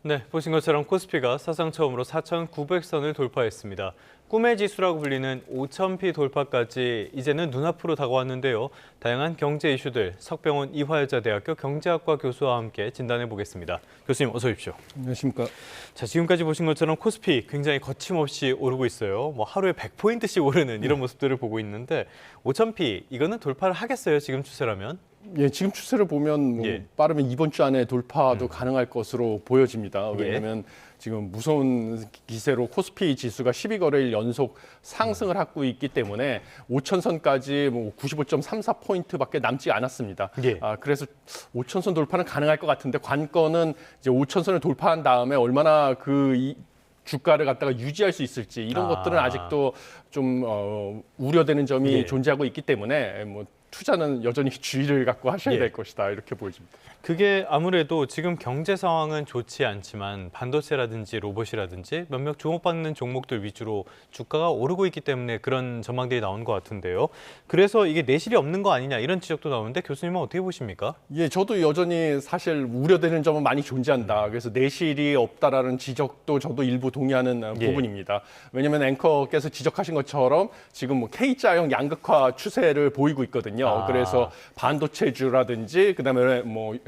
네, 보신 것처럼 코스피가 사상 처음으로 4,900선을 돌파했습니다. 꿈의 지수라고 불리는 5,000피 돌파까지 이제는 눈앞으로 다가왔는데요. 다양한 경제 이슈들 석병훈 이화여자대학교 경제학과 교수와 함께 진단해 보겠습니다. 교수님 어서 오십시오. 안녕하십니까. 자, 지금까지 보신 것처럼 코스피 굉장히 거침없이 오르고 있어요. 하루에 100포인트씩 오르는 이런 모습들을 보고 있는데 5,000피 이거는 돌파를 하겠어요, 지금 추세라면? 예, 지금 추세를 보면 빠르면 이번 주 안에 돌파도 가능할 것으로 보여집니다. 왜냐하면 지금 무서운 기세로 코스피 지수가 12거래일 연속 상승을 하고 있기 때문에 5,000선까지 95.34포인트밖에 남지 않았습니다. 그래서 5,000선 돌파는 가능할 것 같은데 관건은 이제 5,000선을 돌파한 다음에 얼마나 주가를 갖다가 유지할 수 있을지 이런 것들은 아직도 좀 우려되는 점이 존재하고 있기 때문에 투자는 여전히 주의를 갖고 하셔야 될 것이다 이렇게 보여집니다. 그게 아무래도 지금 경제 상황은 좋지 않지만 반도체라든지 로봇이라든지 몇몇 주목받는 종목들 위주로 주가가 오르고 있기 때문에 그런 전망들이 나온 것 같은데요. 그래서 이게 내실이 없는 거 아니냐 이런 지적도 나오는데 교수님은 어떻게 보십니까? 예, 저도 여전히 사실 우려되는 점은 많이 존재한다. 그래서 내실이 없다라는 지적도 저도 일부 동의하는 부분입니다. 왜냐하면 앵커께서 지적하신 것처럼 지금 K자형 양극화 추세를 보이고 있거든요. 그래서 반도체주라든지 그다음에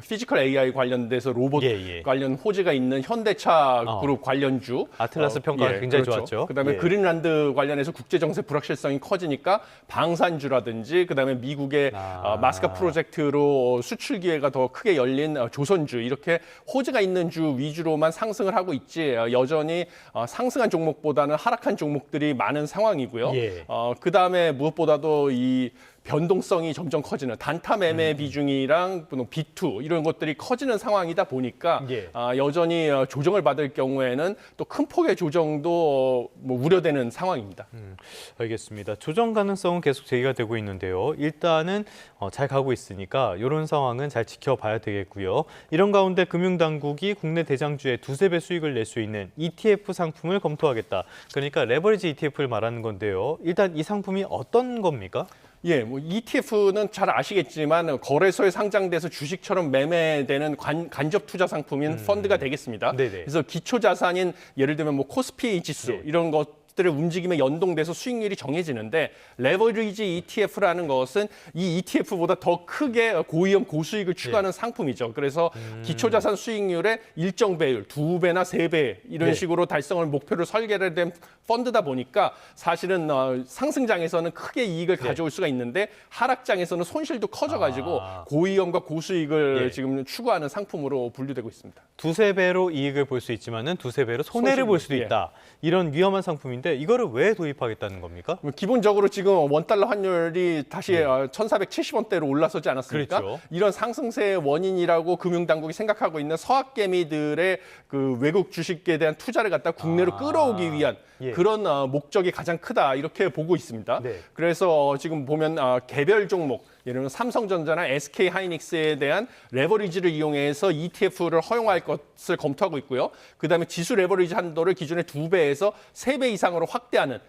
피지컬 AI 관련돼서 로봇 관련 호재가 있는 현대차 그룹 관련주 아틀라스 평가가 굉장히 좋았죠. 그다음에 그린란드 관련해서 국제 정세 불확실성이 커지니까 방산주라든지 그다음에 미국의 마스카 프로젝트로 수출 기회가 더 크게 열린 조선주 이렇게 호재가 있는 주 위주로만 상승을 하고 있지 여전히 상승한 종목보다는 하락한 종목들이 많은 상황이고요. 그다음에 무엇보다도 이 변동성이 점점 커지는 단타 매매 비중이랑 B2 이런 것들이 커지는 상황이다 보니까 여전히 조정을 받을 경우에는 또 큰 폭의 조정도 우려되는 상황입니다. 알겠습니다. 조정 가능성은 계속 제기가 되고 있는데요. 일단은 잘 가고 있으니까 이런 상황은 잘 지켜봐야 되겠고요. 이런 가운데 금융당국이 국내 대장주의 2~3배 수익을 낼 수 있는 ETF 상품을 검토하겠다. 그러니까 레버리지 ETF를 말하는 건데요. 일단 이 상품이 어떤 겁니까? 예, ETF는 잘 아시겠지만 거래소에 상장돼서 주식처럼 매매되는 간접 투자 상품인 펀드가 되겠습니다. 그래서 기초 자산인 예를 들면 코스피 지수 이런 것들의 움직임에 연동돼서 수익률이 정해지는데 레버리지 ETF라는 것은 이 ETF보다 더 크게 고위험 고수익을 추구하는 상품이죠. 그래서 기초 자산 수익률의 일정 배율, 2배나 3배 이런 식으로 달성을 목표로 설계를 된 펀드다 보니까 사실은 상승장에서는 크게 이익을 가져올 수가 있는데 하락장에서는 손실도 커져가지고 고위험과 고수익을 지금 추구하는 상품으로 분류되고 있습니다. 2~3배로 이익을 볼 수 있지만은 2~3배로 손해를 볼 수도 있다. 이런 위험한 상품인데 이거를 왜 도입하겠다는 겁니까? 기본적으로 지금 원달러 환율이 다시 1,470원대로 올라서지 않았습니까? 그렇죠. 이런 상승세의 원인이라고 금융당국이 생각하고 있는 서학개미들의 그 외국 주식에 대한 투자를 갖다 국내로 끌어오기 위한 그런 목적이 가장 크다 이렇게 보고 있습니다. 그래서 지금 보면 개별 종목 예를 들면 삼성전자나 SK하이닉스에 대한 레버리지를 이용해서 ETF를 허용할 것을 검토하고 있고요. 그다음에 지수 레버리지 한도를 기존의 2배에서 3배 이상으로 확대하는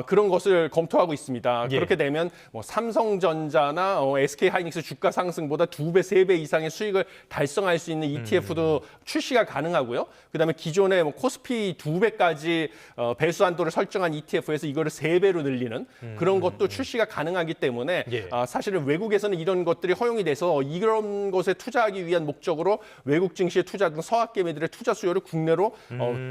그런 것을 검토하고 있습니다. 그렇게 되면 삼성전자나 SK하이닉스 주가 상승보다 2배, 3배 이상의 수익을 달성할 수 있는 ETF도 출시가 가능하고요. 그다음에 기존의 코스피 2배까지 배수 한도를 설정한 ETF에서 이거를 3배로 늘리는 그런 것도 출시가 가능하기 때문에 사실은 외국에서는 이런 것들이 허용이 돼서 이런 것에 투자하기 위한 목적으로 외국 증시에 투자하던 서학개미들의 투자 수요를 국내로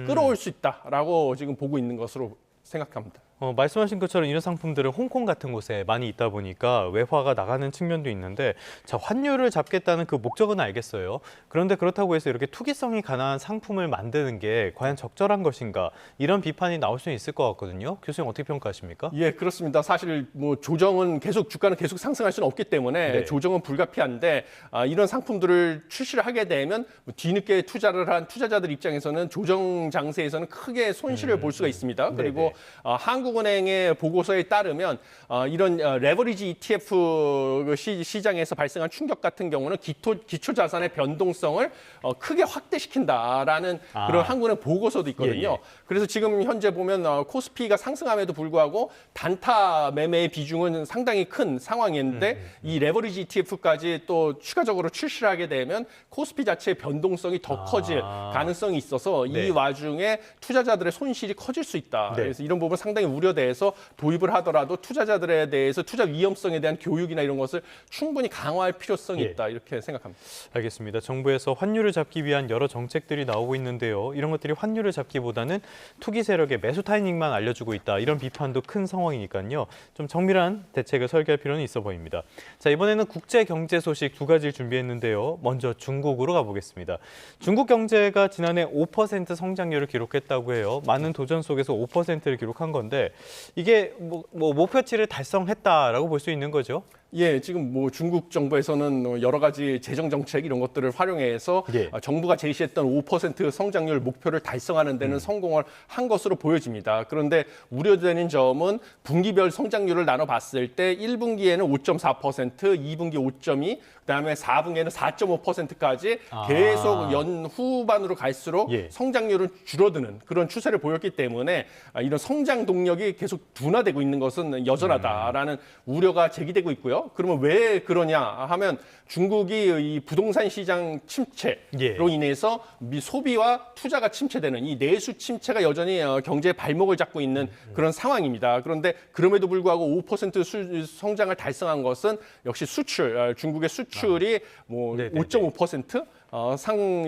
끌어올 수 있다라고 지금 보고 있는 것으로 생각합니다. 말씀하신 것처럼 이런 상품들은 홍콩 같은 곳에 많이 있다 보니까 외화가 나가는 측면도 있는데 자, 환율을 잡겠다는 그 목적은 알겠어요. 그런데 그렇다고 해서 이렇게 투기성이 강한 상품을 만드는 게 과연 적절한 것인가 이런 비판이 나올 수 있을 것 같거든요. 교수님 어떻게 평가하십니까? 예, 그렇습니다. 사실 조정은 주가는 계속 상승할 수는 없기 때문에 조정은 불가피한데 이런 상품들을 출시를 하게 되면 뒤늦게 투자를 한 투자자들 입장에서는 조정 장세에서는 크게 손실을 볼 수가 있습니다. 그리고 한국 한국은행의 보고서에 따르면 이런 레버리지 ETF 시장에서 발생한 충격 같은 경우는 기초 자산의 변동성을 크게 확대시킨다라는 그런 한국은행 보고서도 있거든요. 예, 예. 그래서 지금 현재 보면 코스피가 상승함에도 불구하고 단타 매매의 비중은 상당히 큰 상황인데 이 레버리지 ETF까지 또 추가적으로 출시를 하게 되면 코스피 자체의 변동성이 더 커질 가능성이 있어서 네. 이 와중에 투자자들의 손실이 커질 수 있다. 네. 그래서 이런 부분 상당히 우려돼서 도입을 하더라도 투자자들에 대해서 투자 위험성에 대한 교육이나 이런 것을 충분히 강화할 필요성이 예. 있다. 이렇게 생각합니다. 알겠습니다. 정부에서 환율을 잡기 위한 여러 정책들이 나오고 있는데요. 이런 것들이 환율을 잡기보다는 투기 세력의 매수 타이밍만 알려주고 있다. 이런 비판도 큰 상황이니까요. 좀 정밀한 대책을 설계할 필요는 있어 보입니다. 자, 이번에는 국제 경제 소식 두 가지를 준비했는데요. 먼저 중국으로 가보겠습니다. 중국 경제가 지난해 5% 성장률을 기록했다고 해요. 많은 도전 속에서 5%를 기록한 건데 이게 뭐 목표치를 달성했다라고 볼 수 있는 거죠? 예, 지금 뭐 중국 정부에서는 여러 가지 재정 정책 이런 것들을 활용해서 예. 정부가 제시했던 5% 성장률 목표를 달성하는 데는 성공을 한 것으로 보여집니다. 그런데 우려되는 점은 분기별 성장률을 나눠봤을 때 1분기에는 5.4%, 2분기 5.2, 그다음에 4분기에는 4.5%까지 계속 연 후반으로 갈수록 예. 성장률은 줄어드는 그런 추세를 보였기 때문에 이런 성장 동력이 계속 둔화되고 있는 것은 여전하다라는 우려가 제기되고 있고요. 그러면 왜 그러냐 하면 중국이 이 부동산 시장 침체로 예. 인해서 소비와 투자가 침체되는 이 내수 침체가 여전히 경제의 발목을 잡고 있는 그런 상황입니다. 그런데 그럼에도 불구하고 5% 성장을 달성한 것은 역시 수출, 중국의 수출이 뭐 네네네. 5.5%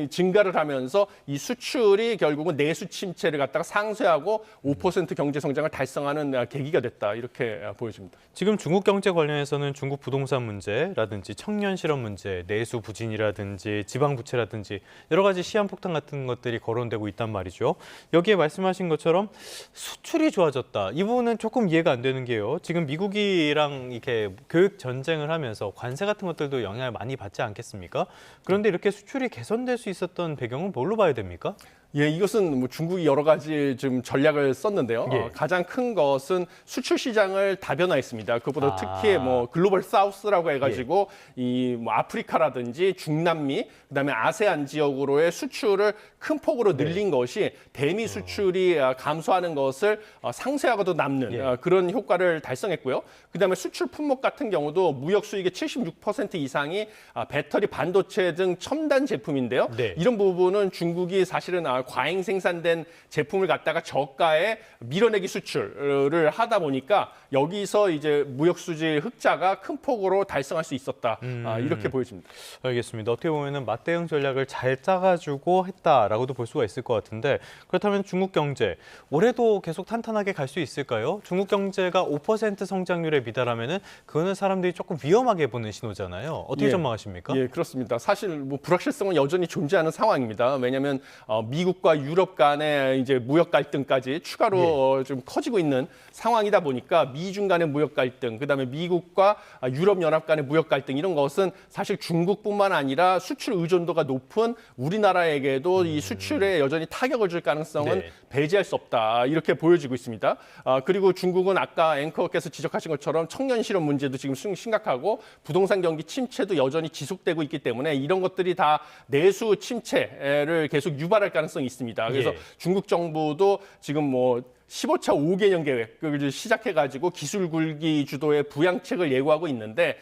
증가를 하면서 이 수출이 결국은 내수 침체를 갖다가 상쇄하고 5% 경제 성장을 달성하는 계기가 됐다 이렇게 보여집니다. 지금 중국 경제 관련해서는 중국 부동산 문제라든지 청년 실업 문제, 내수 부진이라든지 지방 부채라든지 여러 가지 시한폭탄 같은 것들이 거론되고 있단 말이죠. 여기에 말씀하신 것처럼 수출이 좋아졌다. 이 부분은 조금 이해가 안 되는 게요. 지금 미국이랑 이렇게 교육 전쟁을 하면서 관세 같은 것들도 영향을 많이 받지 않겠습니까? 그런데 이렇게 수출이 개선될 수 있었던 배경은 뭘로 봐야 됩니까? 예, 이것은 뭐 중국이 여러 가지 좀 전략을 썼는데요. 예. 가장 큰 것은 수출 시장을 다변화했습니다. 그것보다 특히 뭐 글로벌 사우스라고 해가지고 이 뭐 아프리카라든지 중남미, 그다음에 아세안 지역으로의 수출을 큰 폭으로 늘린 것이 대미 수출이 감소하는 것을 상쇄하고도 남는 그런 효과를 달성했고요. 그다음에 수출 품목 같은 경우도 무역 수익의 76% 이상이 배터리, 반도체 등 첨단 제품인데요. 네. 이런 부분은 중국이 사실은 과잉 생산된 제품을 갖다가 저가에 밀어내기 수출을 하다 보니까 여기서 이제 무역 수지 흑자가 큰 폭으로 달성할 수 있었다. 이렇게 보여집니다. 알겠습니다. 어떻게 보면은 맞대응 전략을 잘 짜가지고 했다라고도 볼 수가 있을 것 같은데 그렇다면 중국 경제 올해도 계속 탄탄하게 갈 수 있을까요? 중국 경제가 5% 성장률에 미달하면은 그거는 사람들이 조금 위험하게 보는 신호잖아요. 어떻게 전망하십니까? 예, 그렇습니다. 사실 뭐 불확실성은 여전히 존재하는 상황입니다. 왜냐하면 미국과 유럽 간의 이제 무역 갈등까지 추가로 좀 커지고 있는 상황이다 보니까 미중 간의 무역 갈등, 그다음에 미국과 유럽 연합 간의 무역 갈등 이런 것은 사실 중국뿐만 아니라 수출 의존도가 높은 우리나라에게도 이 수출에 여전히 타격을 줄 가능성은 배제할 수 없다 이렇게 보여지고 있습니다. 그리고 중국은 아까 앵커께서 지적하신 것처럼 청년 실업 문제도 지금 심각하고 부동산 경기 침체도 여전히 지속되고 있기 때문에 이런 것들이 다 내수 침체를 계속 유발할 가능성이 있습니다. 그래서 중국 정부도 지금 뭐 15차 5개년 계획을 시작해가지고 기술 굴기 주도의 부양책을 예고하고 있는데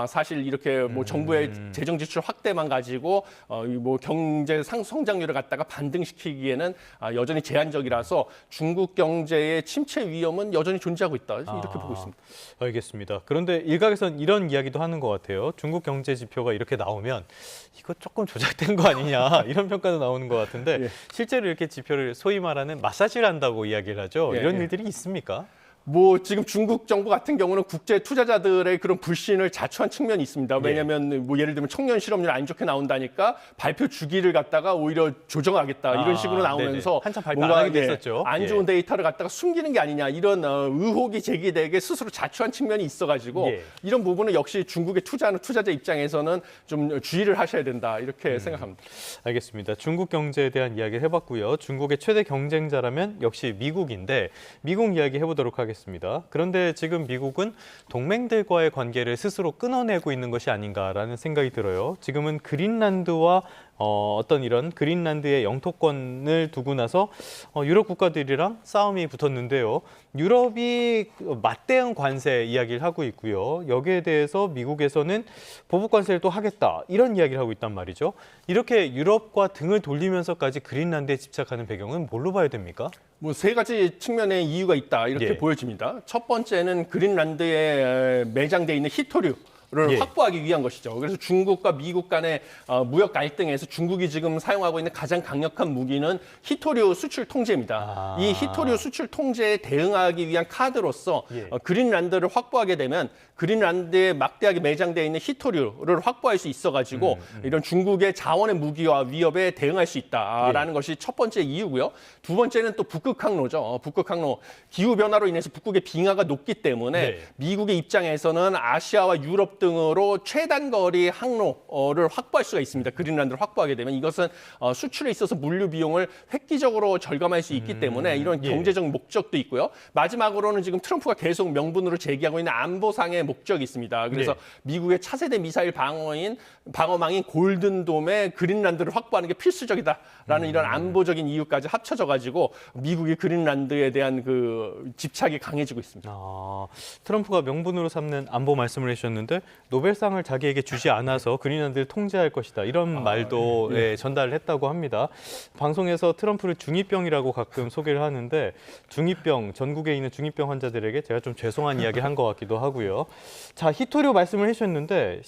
사실 이렇게 뭐 정부의 재정 지출 확대만 가지고 뭐 경제 성장률을 갖다가 반등시키기에는 여전히 제한적이라서 중국 경제의 침체 위험은 여전히 존재하고 있다 이렇게 보고 있습니다. 알겠습니다. 그런데 일각에선 이런 이야기도 하는 것 같아요. 중국 경제 지표가 이렇게 나오면 이거 조금 조작된 거 아니냐 이런 평가도 나오는 것 같은데 실제로 이렇게 지표를 소위 말하는 마사지를 한다고 이야기를 하죠. 이런 일들이 있습니까? 뭐 지금 중국 정부 같은 경우는 국제 투자자들의 그런 불신을 자초한 측면이 있습니다. 왜냐하면 뭐 예를 들면 청년 실업률 안 좋게 나온다니까 발표 주기를 갖다가 오히려 조정하겠다 이런 식으로 나오면서 네네. 한참 발표 안 하기도 했었죠. 안 좋은 데이터를 갖다가 숨기는 게 아니냐 이런 의혹이 제기되게 스스로 자초한 측면이 있어가지고 이런 부분은 역시 중국에 투자하는 투자자 입장에서는 좀 주의를 하셔야 된다 이렇게 생각합니다. 알겠습니다. 중국 경제에 대한 이야기를 해봤고요. 중국의 최대 경쟁자라면 역시 미국인데 미국 이야기 해보도록 하겠습니다. 그런데 지금 미국은 동맹들과의 관계를 스스로 끊어내고 있는 것이 아닌가라는 생각이 들어요. 지금은 그린란드와 어떤 이런 그린란드의 영토권을 두고 나서 유럽 국가들이랑 싸움이 붙었는데요. 유럽이 맞대응 관세 이야기를 하고 있고요. 여기에 대해서 미국에서는 보복 관세를 또 하겠다 이런 이야기를 하고 있단 말이죠. 이렇게 유럽과 등을 돌리면서까지 그린란드에 집착하는 배경은 뭘로 봐야 됩니까? 뭐 세 가지 측면의 이유가 있다 이렇게 보여집니다. 첫 번째는 그린란드에 매장돼 있는 히토류. 를 확보하기 위한 것이죠. 그래서 중국과 미국 간의 무역 갈등에서 중국이 지금 사용하고 있는 가장 강력한 무기는 히토류 수출 통제입니다. 이 히토류 수출 통제에 대응하기 위한 카드로서 그린란드를 확보하게 되면 그린란드에 막대하게 매장되어 있는 히토류를 확보할 수 있어가지고 이런 중국의 자원의 무기와 위협에 대응할 수 있다라는 것이 첫 번째 이유고요. 두 번째는 또 북극 항로죠. 북극 항로 기후 변화로 인해서 북극의 빙하가 높기 때문에 미국의 입장에서는 아시아와 유럽 등으로 최단거리 항로를 확보할 수가 있습니다. 그린란드를 확보하게 되면 이것은 수출에 있어서 물류 비용을 획기적으로 절감할 수 있기 때문에 이런 경제적 목적도 있고요. 마지막으로는 지금 트럼프가 계속 명분으로 제기하고 있는 안보상의 목적이 있습니다. 그래서 미국의 차세대 미사일 방어망인 골든돔에 그린란드를 확보하는 게 필수적이다라는 이런 안보적인 이유까지 합쳐져 가지고 미국이 그린란드에 대한 그 집착이 강해지고 있습니다. 트럼프가 명분으로 삼는 안보 말씀을 해주셨는데 노벨상을 자기에게 주지 않아서 그린란드를 통제할 것이다 이런 말도 전달을 했다고 합니다. 방송에서 트럼프를 중2병이라고 가끔 소개를 하는데 중2병, 전국에 있는 중2병 환자들에게 제가 좀 죄송한 이야기를 한 것 같기도 하고요. 자, 히토류 말씀을 해주셨는데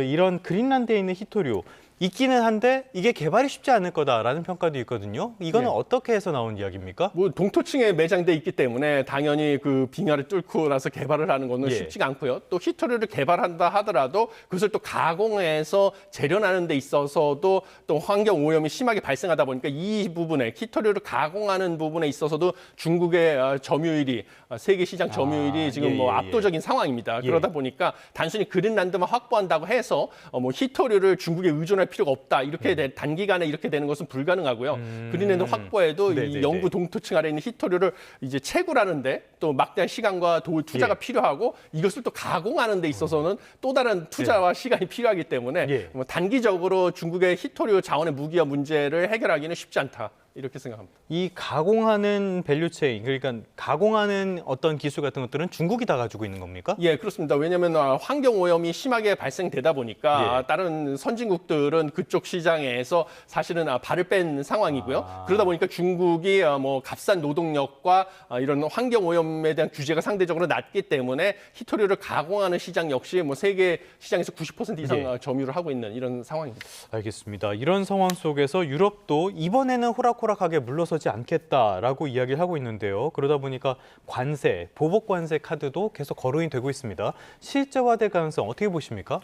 이런 그린란드에 있는 히토류 있기는 한데 이게 개발이 쉽지 않을 거다라는 평가도 있거든요. 이거는 어떻게 해서 나온 이야기입니까? 뭐 동토층에 매장돼 있기 때문에 당연히 그 빙하를 뚫고 나서 개발을 하는 거는 쉽지가 않고요. 또 히토류를 개발한다 하더라도 그것을 또 가공해서 재련하는 데 있어서도 또 환경 오염이 심하게 발생하다 보니까 이 부분에 히토류를 가공하는 부분에 있어서도 중국의 점유율이 세계 시장 점유율이 지금 뭐 압도적인 상황입니다. 그러다 보니까 단순히 그린란드만 확보한다고 해서 뭐 히토류를 중국에 의존할 필요가 없다. 이렇게 단기간에 이렇게 되는 것은 불가능하고요. 그린란드 확보에도 이 영구 동토층 아래 있는 히토류를 이제 채굴하는데 또 막대한 시간과 투자가 필요하고 이것을 또 가공하는 데 있어서는 또 다른 투자와 시간이 필요하기 때문에 뭐 단기적으로 중국의 히토류 자원의 무기화 문제를 해결하기는 쉽지 않다. 이렇게 생각합니다. 이 가공하는 밸류체인, 그러니까 가공하는 어떤 기술 같은 것들은 중국이 다 가지고 있는 겁니까? 예, 그렇습니다. 왜냐하면 환경 오염이 심하게 발생되다 보니까 다른 선진국들은 그쪽 시장에서 사실은 발을 뺀 상황이고요. 그러다 보니까 중국이 뭐 값싼 노동력과 이런 환경 오염에 대한 규제가 상대적으로 낮기 때문에 히토류를 가공하는 시장 역시 뭐 세계 시장에서 90% 이상 점유를 하고 있는 이런 상황입니다. 알겠습니다. 이런 상황 속에서 유럽도 이번에는 호락호락하게 물러서지 않겠다라고 이야기를 하고 있는데요. 그러다 보니까 관세, 보복 관세 카드도 계속 거론이 되고 있습니다. 실제화될 가능성 어떻게 보십니까?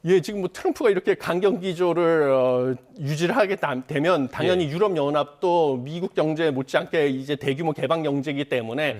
예, 지금 뭐 트럼프가 이렇게 강경 기조를 유지를 하게 되면 당연히 유럽연합도 미국 경제 못지않게 이제 대규모 개방 경제이기 때문에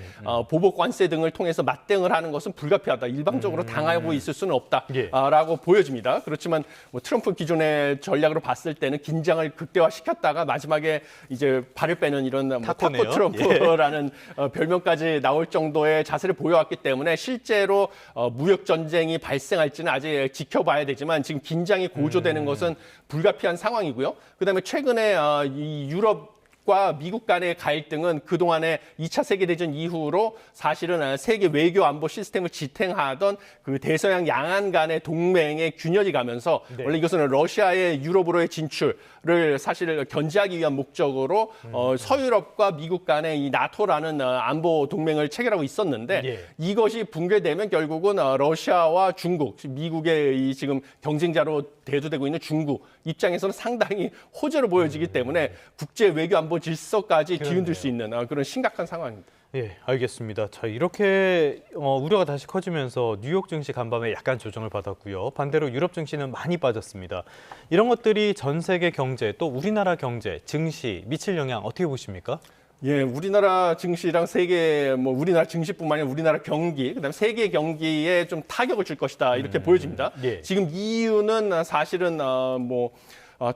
보복 관세 등을 통해서 맞대응을 하는 것은 불가피하다. 일방적으로 당하고 있을 수는 없다라고 보여집니다. 그렇지만 뭐 트럼프 기존의 전략으로 봤을 때는 긴장을 극대화시켰다가 마지막에 이제 발을 빼는 이런 뭐 타코 트럼프라는 별명까지 나올 정도의 자세를 보여왔기 때문에 실제로 무역 전쟁이 발생할지는 아직 지켜봐야 되지만 지금 긴장이 고조되는 것은 불가피한 상황이고요. 그다음에 최근에 이 유럽과 미국 간의 갈등은 그동안에 2차 세계대전 이후로 사실은 세계 외교 안보 시스템을 지탱하던 그 대서양 양안 간의 동맹의 균열이 가면서 원래 이것은 러시아의 유럽으로의 진출을 사실 견제하기 위한 목적으로 서유럽과 미국 간의 이 나토라는 안보 동맹을 체결하고 있었는데 이것이 붕괴되면 결국은 러시아와 중국, 미국의 이 지금 경쟁자로 대두되고 있는 중국 입장에서는 상당히 호재로 보여지기 때문에 국제 외교 안보 질서까지 그러네요. 뒤흔들 수 있는 그런 심각한 상황입니다. 예, 알겠습니다. 자, 이렇게 우려가 다시 커지면서 뉴욕 증시 간밤에 약간 조정을 받았고요. 반대로 유럽 증시는 많이 빠졌습니다. 이런 것들이 전 세계 경제 또 우리나라 경제, 증시 미칠 영향 어떻게 보십니까? 예, 우리나라 증시랑 세계 우리나라 증시뿐만 아니라 우리나라 경기, 그다음에 세계 경기에 좀 타격을 줄 것이다 이렇게 보여집니다. 예. 지금 EU는 사실은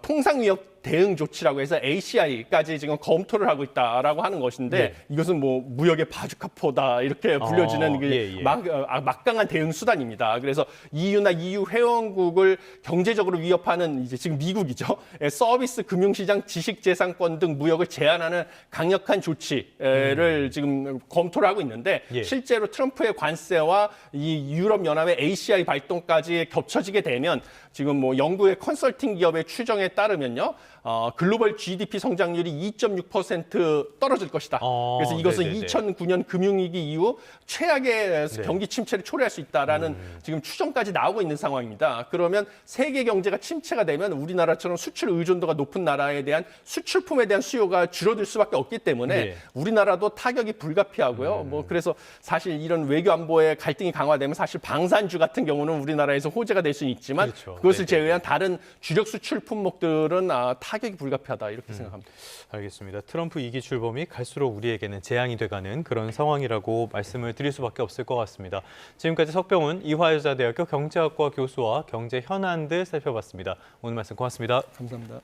통상위협 대응 조치라고 해서 ACI까지 지금 검토를 하고 있다라고 하는 것인데 예. 이것은 무역의 바주카포다 이렇게 불려지는 예, 예. 막강한 대응 수단입니다. 그래서 EU나 EU 회원국을 경제적으로 위협하는 이제 지금 미국이죠. 서비스, 금융시장, 지식재산권 등 무역을 제한하는 강력한 조치를 지금 검토를 하고 있는데 예. 실제로 트럼프의 관세와 이 유럽 연합의 ACI 발동까지 겹쳐지게 되면 지금 영국의 컨설팅 기업의 추정에 따르면요. 글로벌 GDP 성장률이 2.6% 떨어질 것이다. 그래서 이것은 네네네. 2009년 금융위기 이후 최악의 경기 침체를 초래할 수 있다라는 지금 추정까지 나오고 있는 상황입니다. 그러면 세계 경제가 침체가 되면 우리나라처럼 수출 의존도가 높은 나라에 대한 수출품에 대한 수요가 줄어들 수밖에 없기 때문에 네. 우리나라도 타격이 불가피하고요. 그래서 사실 이런 외교 안보의 갈등이 강화되면 사실 방산주 같은 경우는 우리나라에서 호재가 될 수는 있지만 그렇죠. 그것을 네네. 제외한 다른 주력 수출 품목들은 타격이 불가피하다 이렇게 생각합니다. 알겠습니다. 트럼프 2기 출범이 갈수록 우리에게는 재앙이 돼가는 그런 상황이라고 말씀을 드릴 수밖에 없을 것 같습니다. 지금까지 석병훈 이화여자대학교 경제학과 교수와 경제 현안들 살펴봤습니다. 오늘 말씀 고맙습니다. 감사합니다.